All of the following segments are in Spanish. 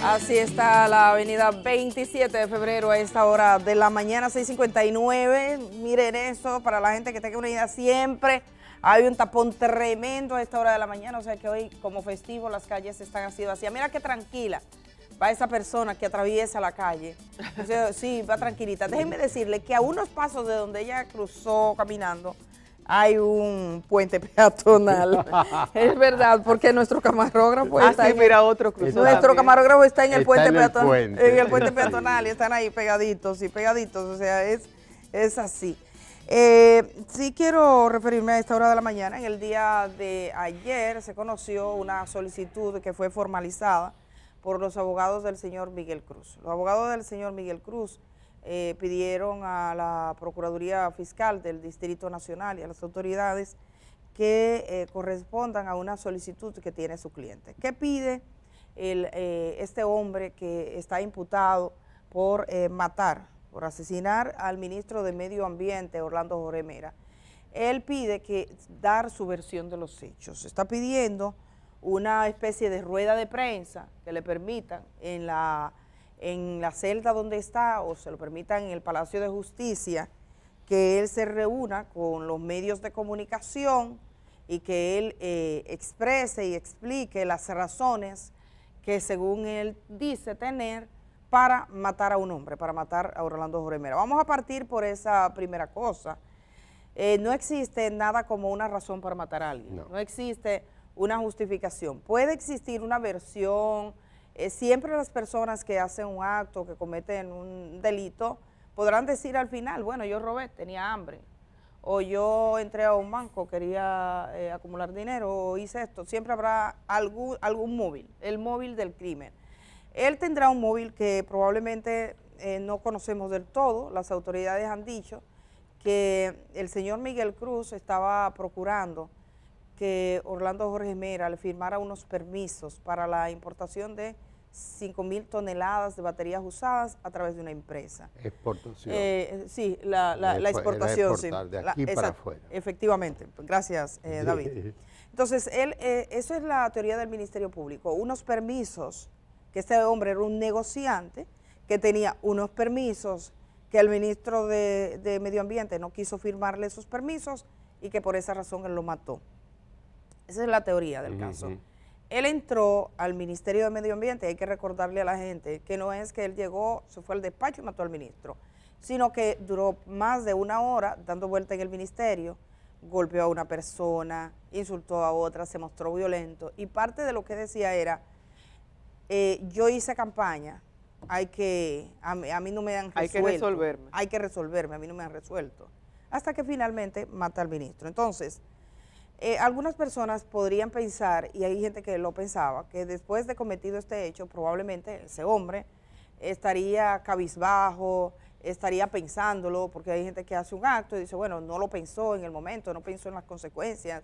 Así está la avenida 27 de febrero a esta hora de la mañana, 6:59. Miren eso, para la gente que tenga una idea, siempre hay un tapón tremendo a esta hora de la mañana. O sea que hoy, como festivo, las calles están así vacías. Mira qué tranquila va esa persona que atraviesa la calle. O sea, sí, va tranquilita. Déjenme decirle que a unos pasos de donde ella cruzó caminando, hay un puente peatonal. Es verdad, porque nuestro camarógrafo está en mira, otro cruzó nuestro también. camarógrafo está en el puente en el puente. peatonal y están ahí pegaditos, o sea, es así. Sí quiero referirme a esta hora de la mañana. En el día de ayer se conoció una solicitud que fue formalizada por los abogados del señor Miguel Cruz. Los abogados del señor Miguel Cruz pidieron a la Procuraduría Fiscal del Distrito Nacional y a las autoridades que correspondan a una solicitud que tiene su cliente. ¿Qué pide este hombre que está imputado por por asesinar al ministro de Medio Ambiente, Orlando Jorge Mera? Él pide dar su versión de los hechos. Está pidiendo una especie de rueda de prensa que le permitan en la celda donde está, o se lo permitan en el Palacio de Justicia, que él se reúna con los medios de comunicación y que él exprese y explique las razones que según él dice tener para matar a un hombre, para matar a Orlando Jorge Mera. Vamos a partir por esa primera cosa. No existe nada como una razón para matar a alguien, no existe una justificación. Puede existir una versión. Siempre las personas que hacen un acto, que cometen un delito, podrán decir al final, bueno, yo robé, tenía hambre, o yo entré a un banco, quería acumular dinero, o hice esto. Siempre habrá algún móvil, el móvil del crimen. Él tendrá un móvil que probablemente no conocemos del todo. Las autoridades han dicho que el señor Miguel Cruz estaba procurando que Orlando Jorge Mera le firmara unos permisos para la importación de 5.000 toneladas de baterías usadas a través de una empresa. Exportación. Sí, la exportación. Sí. De aquí para afuera. Efectivamente. Gracias, David. Entonces, eso es la teoría del Ministerio Público. Unos permisos, que este hombre era un negociante, que tenía unos permisos, que el ministro de Medio Ambiente no quiso firmarle esos permisos y que por esa razón él lo mató. Esa es la teoría del caso. Él entró al Ministerio de Medio Ambiente. Hay que recordarle a la gente que no es que él llegó, se fue al despacho y mató al ministro, sino que duró más de una hora dando vuelta en el ministerio, golpeó a una persona, insultó a otra, se mostró violento, y parte de lo que decía era, yo hice campaña, a mí no me han resuelto. Hay que resolverme, a mí no me han resuelto. Hasta que finalmente mata al ministro. Entonces, algunas personas podrían pensar, y hay gente que lo pensaba, que después de cometido este hecho, probablemente ese hombre estaría cabizbajo, estaría pensándolo, porque hay gente que hace un acto y dice, bueno, no lo pensó en el momento, no pensó en las consecuencias,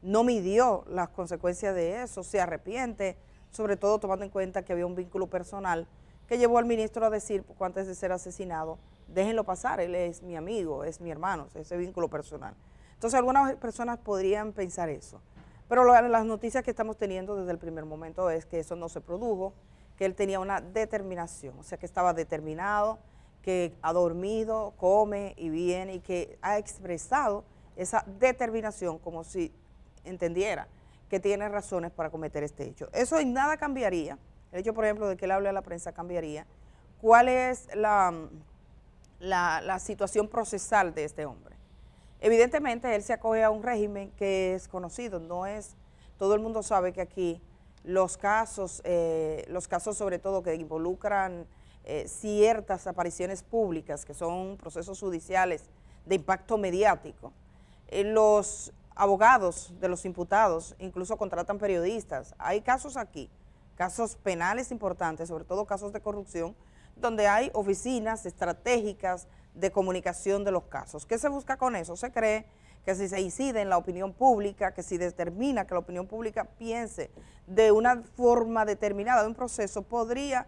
no midió las consecuencias de eso, se arrepiente, sobre todo tomando en cuenta que había un vínculo personal que llevó al ministro a decir, poco antes de ser asesinado, déjenlo pasar, él es mi amigo, es mi hermano, ese vínculo personal. Entonces, algunas personas podrían pensar eso, pero las noticias que estamos teniendo desde el primer momento es que eso no se produjo, que él tenía una determinación, o sea, que estaba determinado, que ha dormido, come y viene, y que ha expresado esa determinación como si entendiera que tiene razones para cometer este hecho. Eso en nada cambiaría, el hecho, por ejemplo, de que él hable a la prensa cambiaría. ¿Cuál es la situación procesal de este hombre? Evidentemente, él se acoge a un régimen que es conocido, todo el mundo sabe que aquí los casos sobre todo que involucran ciertas apariciones públicas, que son procesos judiciales de impacto mediático, los abogados de los imputados incluso contratan periodistas. Hay casos aquí, casos penales importantes, sobre todo casos de corrupción, donde hay oficinas estratégicas de comunicación de los casos. ¿Qué se busca con eso? Se cree que si se incide en la opinión pública, que si determina que la opinión pública piense de una forma determinada de un proceso, podría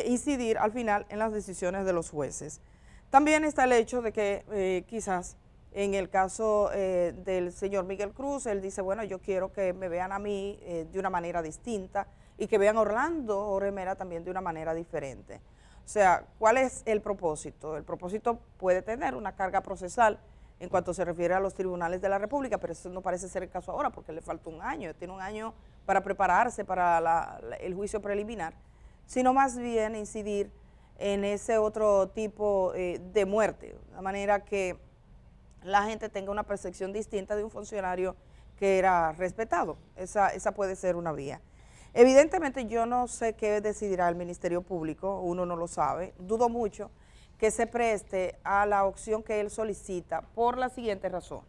incidir al final en las decisiones de los jueces. También está el hecho de que quizás en el caso del señor Miguel Cruz, él dice, bueno, yo quiero que me vean a mí de una manera distinta y que vean a Orlando Jorge Mera también de una manera diferente. O sea, ¿cuál es el propósito? El propósito puede tener una carga procesal en cuanto se refiere a los tribunales de la República, pero eso no parece ser el caso ahora porque le falta un año, tiene un año para prepararse para el juicio preliminar, sino más bien incidir en ese otro tipo de muerte, de manera que la gente tenga una percepción distinta de un funcionario que era respetado. Esa puede ser una vía. Evidentemente yo no sé qué decidirá el Ministerio Público, uno no lo sabe, dudo mucho que se preste a la opción que él solicita por la siguiente razón.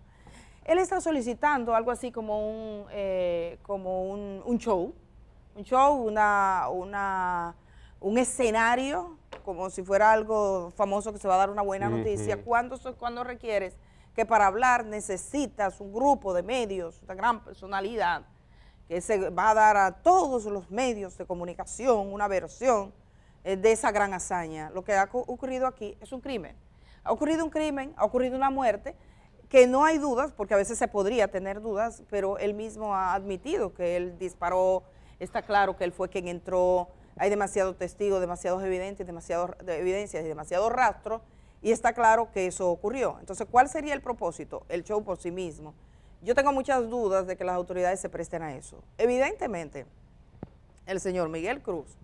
Él está solicitando algo así como un show, un escenario, como si fuera algo famoso que se va a dar una buena noticia, cuando requieres que para hablar necesitas un grupo de medios, una gran personalidad, que se va a dar a todos los medios de comunicación una versión de esa gran hazaña. Lo que ha ocurrido aquí es un crimen. Ha ocurrido un crimen, ha ocurrido una muerte, que no hay dudas, porque a veces se podría tener dudas, pero él mismo ha admitido que él disparó, está claro que él fue quien entró, hay demasiados testigos, demasiados evidentes, evidencias y demasiados rastros, y está claro que eso ocurrió. Entonces, ¿cuál sería el propósito? El show por sí mismo. Yo tengo muchas dudas de que las autoridades se presten a eso. Evidentemente, el señor Miguel Cruz,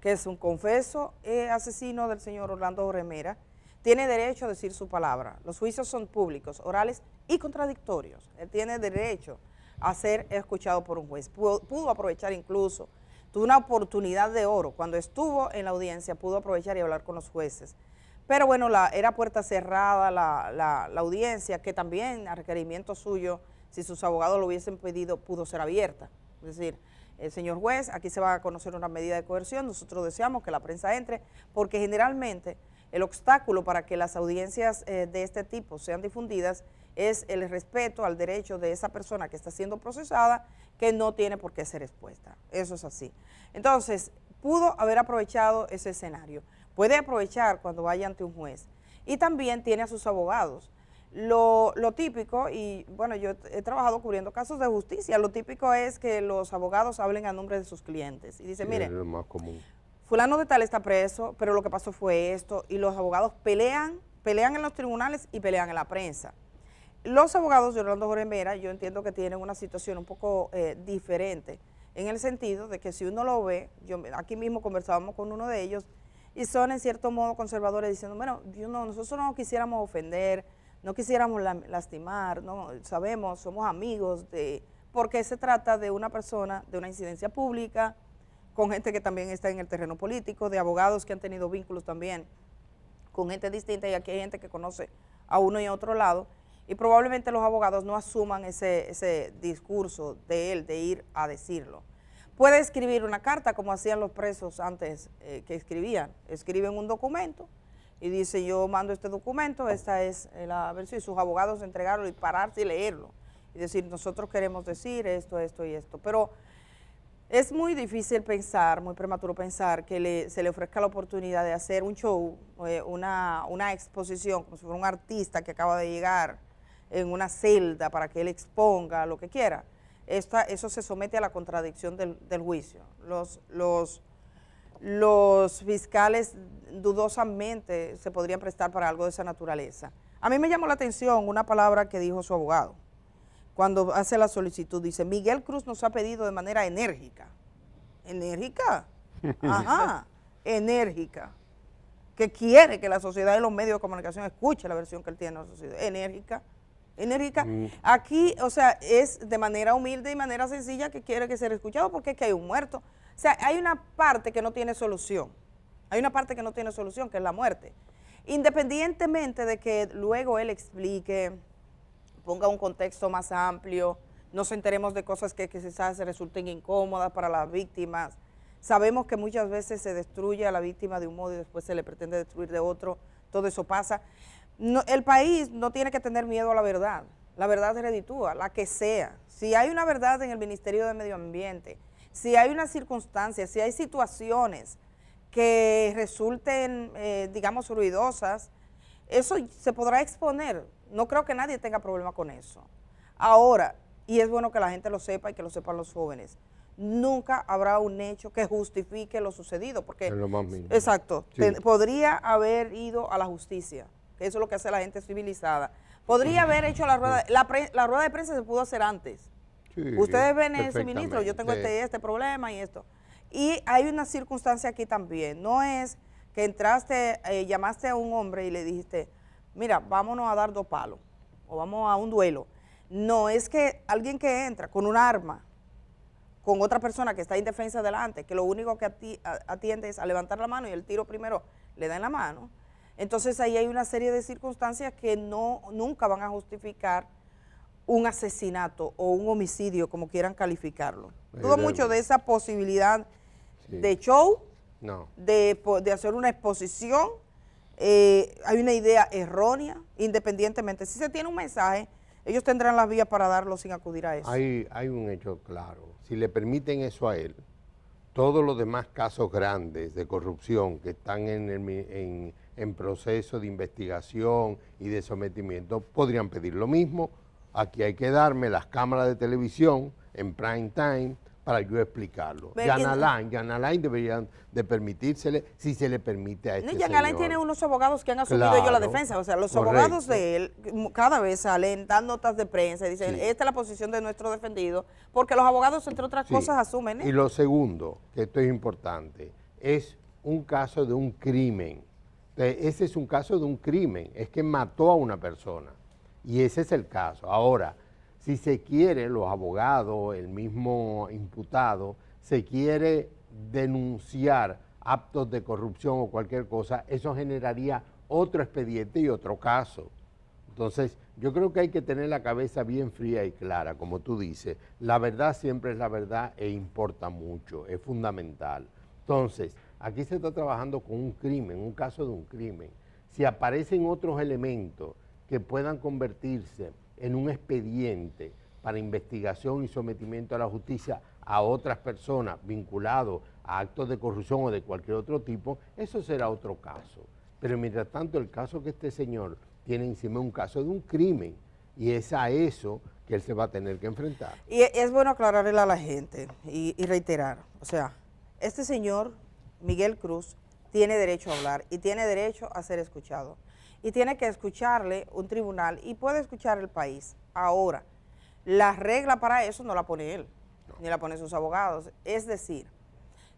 que es un confeso asesino del señor Orlando Jorge Mera, tiene derecho a decir su palabra. Los juicios son públicos, orales y contradictorios. Él tiene derecho a ser escuchado por un juez. Pudo aprovechar incluso, tuvo una oportunidad de oro. Cuando estuvo en la audiencia pudo aprovechar y hablar con los jueces. Pero bueno, era puerta cerrada la audiencia, que también a requerimiento suyo, si sus abogados lo hubiesen pedido, pudo ser abierta. Es decir, señor juez, aquí se va a conocer una medida de coerción, nosotros deseamos que la prensa entre, porque generalmente el obstáculo para que las audiencias de este tipo sean difundidas es el respeto al derecho de esa persona que está siendo procesada, que no tiene por qué ser expuesta. Eso es así. Entonces, pudo haber aprovechado ese escenario. Puede aprovechar cuando vaya ante un juez. Y también tiene a sus abogados. Lo típico, y bueno, yo he trabajado cubriendo casos de justicia, lo típico es que los abogados hablen a nombre de sus clientes. Y dicen, mire, es lo más común. Fulano de tal está preso, pero lo que pasó fue esto, y los abogados pelean en los tribunales y pelean en la prensa. Los abogados de Orlando Jorge Mera, yo entiendo que tienen una situación un poco diferente, en el sentido de que si uno lo ve, aquí mismo conversábamos con uno de ellos, y son en cierto modo conservadores diciendo, bueno, nosotros no quisiéramos ofender, no quisiéramos lastimar, no sabemos, somos amigos, porque se trata de una persona, de una incidencia pública, con gente que también está en el terreno político, de abogados que han tenido vínculos también con gente distinta, y aquí hay gente que conoce a uno y a otro lado, y probablemente los abogados no asuman ese discurso de él, de ir a decirlo. Puede escribir una carta como hacían los presos antes que escriben un documento y dice, yo mando este documento, esta es la versión, y sus abogados entregarlo y pararse y leerlo y decir, nosotros queremos decir esto, esto y esto. Pero es muy difícil pensar, muy prematuro pensar que se le ofrezca la oportunidad de hacer un show, una exposición, como si fuera un artista que acaba de llegar en una celda para que él exponga lo que quiera. Eso se somete a la contradicción del juicio. Los fiscales dudosamente se podrían prestar para algo de esa naturaleza. A mí me llamó la atención una palabra que dijo su abogado cuando hace la solicitud. Dice, Miguel Cruz nos ha pedido de manera enérgica. ¿Enérgica? Ajá, enérgica. Que quiere que la sociedad y los medios de comunicación escuche la versión que él tiene de la sociedad. Enérgica. Aquí, o sea, es de manera humilde y manera sencilla que quiere que sea escuchado porque es que hay un muerto. O sea, hay una parte que no tiene solución. Hay una parte que no tiene solución, que es la muerte. Independientemente de que luego él explique, ponga un contexto más amplio, nos enteremos de cosas que quizás resulten incómodas para las víctimas. Sabemos que muchas veces se destruye a la víctima de un modo y después se le pretende destruir de otro. Todo eso pasa. No, el país no tiene que tener miedo a la verdad reditúa, la que sea. Si hay una verdad en el Ministerio de Medio Ambiente, si hay una circunstancia, si hay situaciones que resulten, digamos, ruidosas, eso se podrá exponer. No creo que nadie tenga problema con eso. Ahora, y es bueno que la gente lo sepa y que lo sepan los jóvenes, nunca habrá un hecho que justifique lo sucedido, porque es lo más mínimo. Exacto, Sí. Podría haber ido a la justicia, que eso es lo que hace la gente civilizada. Podría haber hecho la rueda, la rueda de prensa se pudo hacer antes. Sí, Ustedes ven ese ministro, yo tengo este problema y esto. Y hay una circunstancia aquí también, no es que entraste, llamaste a un hombre y le dijiste, mira, vámonos a dar 2 palos, o vamos a un duelo. No, es que alguien que entra con un arma, con otra persona que está indefensa delante, que lo único que atiende es a levantar la mano y el tiro primero le da en la mano, entonces ahí hay una serie de circunstancias que nunca van a justificar un asesinato o un homicidio, como quieran calificarlo. Dudo mucho de esa posibilidad de show, de hacer una exposición. Hay una idea errónea, independientemente. Si se tiene un mensaje, ellos tendrán las vías para darlo sin acudir a eso. Hay un hecho claro. Si le permiten eso a él, todos los demás casos grandes de corrupción que están en proceso de investigación y de sometimiento podrían pedir lo mismo. Aquí hay que darme las cámaras de televisión en prime time para yo explicarlo. Jan Alain deberían de permitírsele, si se le permite a este señor. Jan Alain tiene unos abogados que han asumido ellos la defensa, o sea, los abogados de él cada vez salen, dan notas de prensa y dicen, esta es la posición de nuestro defendido, porque los abogados, entre otras cosas, asumen. Y lo segundo, que esto es importante, es un caso de un crimen. Entonces, ese es un caso de un crimen, es que mató a una persona. Y ese es el caso. Ahora, si se quiere, los abogados, el mismo imputado, se quiere denunciar actos de corrupción o cualquier cosa, eso generaría otro expediente y otro caso. Entonces, yo creo que hay que tener la cabeza bien fría y clara, como tú dices. La verdad siempre es la verdad e importa mucho, es fundamental. Entonces, aquí se está trabajando con un crimen, un caso de un crimen. Si aparecen otros elementos que puedan convertirse en un expediente para investigación y sometimiento a la justicia a otras personas vinculados a actos de corrupción o de cualquier otro tipo, eso será otro caso. Pero mientras tanto, el caso que este señor tiene encima es un caso de un crimen, y es a eso que él se va a tener que enfrentar. Y es bueno aclararle a la gente y reiterar, o sea, este señor, Miguel Cruz, tiene derecho a hablar y tiene derecho a ser escuchado. Y tiene que escucharle un tribunal y puede escuchar el país. Ahora, la regla para eso no la pone él, ni la ponen sus abogados. Es decir,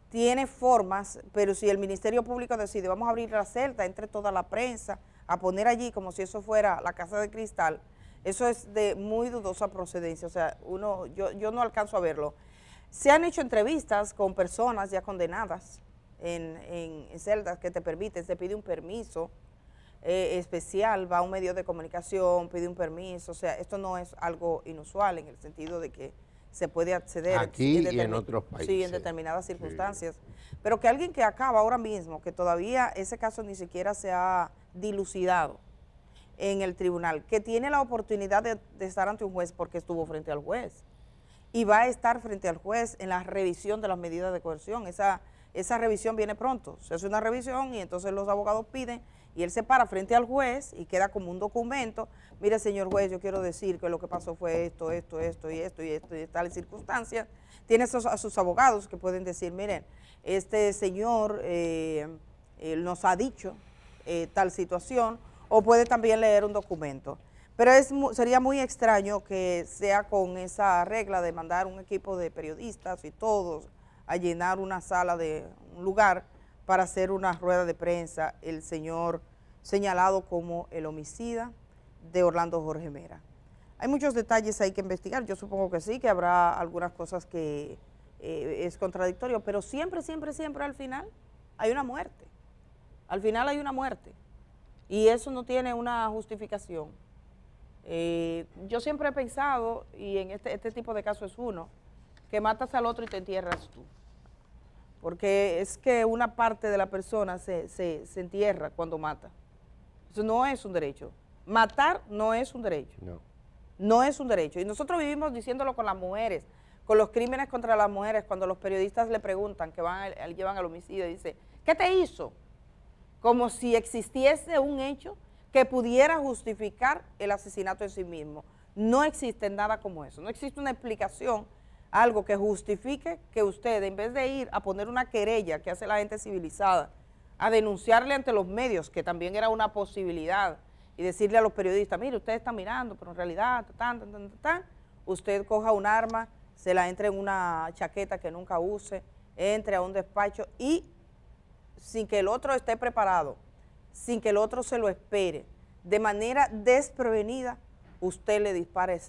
tiene formas, pero si el Ministerio Público decide, vamos a abrir la celda entre toda la prensa, a poner allí como si eso fuera la Casa de Cristal, eso es de muy dudosa procedencia. O sea, yo no alcanzo a verlo. Se han hecho entrevistas con personas ya condenadas en celdas que te permiten, se pide un permiso especial, va a un medio de comunicación, pide un permiso, o sea, esto no es algo inusual en el sentido de que se puede acceder aquí y en otros países. Sí, en determinadas circunstancias. Pero que alguien que acaba ahora mismo, que todavía ese caso ni siquiera se ha dilucidado en el tribunal, que tiene la oportunidad de estar ante un juez porque estuvo frente al juez y va a estar frente al juez en la revisión de las medidas de coerción. Esa revisión viene pronto, se hace una revisión y entonces los abogados piden y él se para frente al juez y queda como un documento. Mire, señor juez, yo quiero decir que lo que pasó fue esto y tales circunstancias. Tiene a sus abogados que pueden decir, miren, este señor nos ha dicho tal situación, o puede también leer un documento. Pero sería muy extraño que sea con esa regla de mandar un equipo de periodistas y todos a llenar una sala de un lugar para hacer una rueda de prensa el señor señalado como el homicida de Orlando Jorge Mera. Hay muchos detalles ahí que investigar, yo supongo que sí, que habrá algunas cosas que es contradictorio, pero siempre al final hay una muerte. Al final hay una muerte y eso no tiene una justificación. Yo siempre he pensado, y en este tipo de casos es uno, que matas al otro y te entierras tú. Porque es que una parte de la persona se entierra cuando mata. Eso no es un derecho. Matar no es un derecho. No es un derecho. Y nosotros vivimos diciéndolo con las mujeres, con los crímenes contra las mujeres, cuando los periodistas le preguntan, que llevan al homicidio, y dice, ¿qué te hizo? Como si existiese un hecho que pudiera justificar el asesinato en sí mismo. No existe nada como eso. No existe una explicación algo que justifique que usted, en vez de ir a poner una querella que hace la gente civilizada, a denunciarle ante los medios, que también era una posibilidad, y decirle a los periodistas, mire, ustedes están mirando, pero en realidad, usted coja un arma, se la entre en una chaqueta que nunca use, entre a un despacho y sin que el otro esté preparado, sin que el otro se lo espere, de manera desprevenida, usted le dispare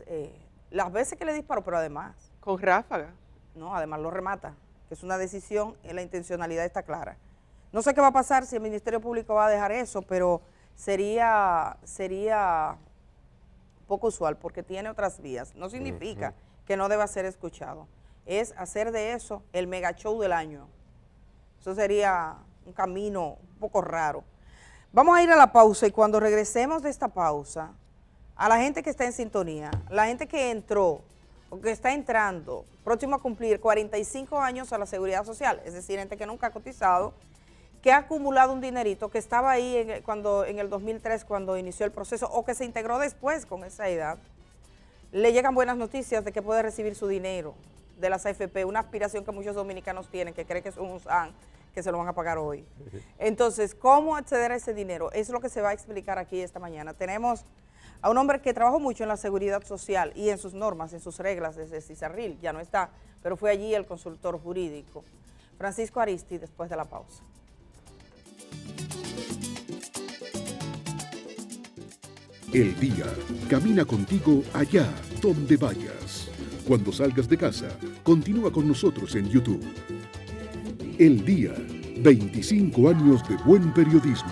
las veces que le disparó, pero además. Con ráfaga. No, además lo remata, que es una decisión, la intencionalidad está clara. No sé qué va a pasar si el Ministerio Público va a dejar eso, pero sería poco usual porque tiene otras vías. No significa que no deba ser escuchado. Es hacer de eso el mega show del año. Eso sería un camino un poco raro. Vamos a ir a la pausa y cuando regresemos de esta pausa, a la gente que está en sintonía, la gente que entró o que está entrando, próximo a cumplir 45 años a la Seguridad Social, es decir, gente que nunca ha cotizado, que ha acumulado un dinerito, que estaba ahí en el 2003 cuando inició el proceso o que se integró después con esa edad, le llegan buenas noticias de que puede recibir su dinero de las AFP, una aspiración que muchos dominicanos tienen, que creen que es un SAN, que se lo van a pagar hoy. Entonces, ¿cómo acceder a ese dinero? Eso es lo que se va a explicar aquí esta mañana. Tenemos a un hombre que trabajó mucho en la seguridad social y en sus normas, en sus reglas desde Cisarril, ya no está, pero fue allí el consultor jurídico. Francisco Aristi, después de la pausa. El día camina contigo allá donde vayas. Cuando salgas de casa, continúa con nosotros en YouTube. El día, 25 años de buen periodismo.